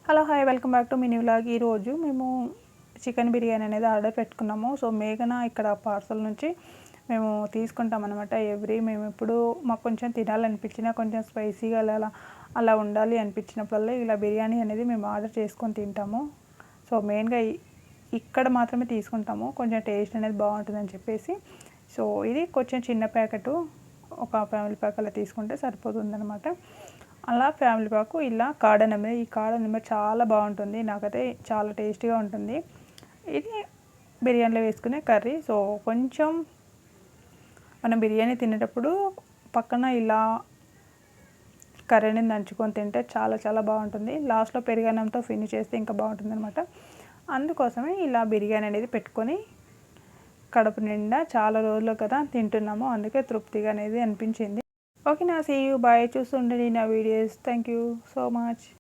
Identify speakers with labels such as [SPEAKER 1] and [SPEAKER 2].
[SPEAKER 1] Hello hi welcome back to mini vlog. ఈరోజు మేము chicken biryani అనేది ఆర్డర్ పెట్టుకున్నాము. సో మేఘన ఇక్కడ పార్సల్ నుంచి మేము తీసుకుంటాం అనమాట. మేము ఎప్పుడు మాకు కొంచెం తినాలనిపించినా కొంచెం స్పైసీగా అలా ఉండాలి అనిపించినప్పుడల్లా ఇలా బిర్యానీ అనేది మేము ఆర్డర్ చేసుకొని తింటాము. సో మెయిన్గా ఇక్కడ మాత్రమే తీసుకుంటాము, కొంచెం టేస్ట్ అనేది బాగుంటుందని చెప్పేసి. సో ఇది కొంచెం చిన్న ప్యాకెట్, ఒక ఫ్యామిలీ ప్యాక్ అలా తీసుకుంటే సరిపోతుందన్నమాట. అలా ఫ్యామిలీ ప్యాకు ఇలా కాడ నెమ్మది, ఈ కాడ నెమ్మది చాలా బాగుంటుంది, నాకైతే చాలా టేస్టీగా ఉంటుంది. ఇది బిర్యానీలో వేసుకునే కర్రీ. సో కొంచెం మనం బిర్యానీ తినేటప్పుడు పక్కన ఇలా కర్రీని దంచుకొని తింటే చాలా చాలా బాగుంటుంది. లాస్ట్లో పెరుగన్నంతో ఫినిష్ చేస్తే ఇంకా బాగుంటుంది అనమాట. అందుకోసమే ఇలా బిర్యానీ అనేది పెట్టుకొని కడుపు నిండా చాలా రోజులు కదా తింటున్నాము, అందుకే తృప్తిగా అనేది అనిపించింది. ఓకే నా, సీ యూ, బాయ్. చూస్తుండండి నా videos. Thank you so much.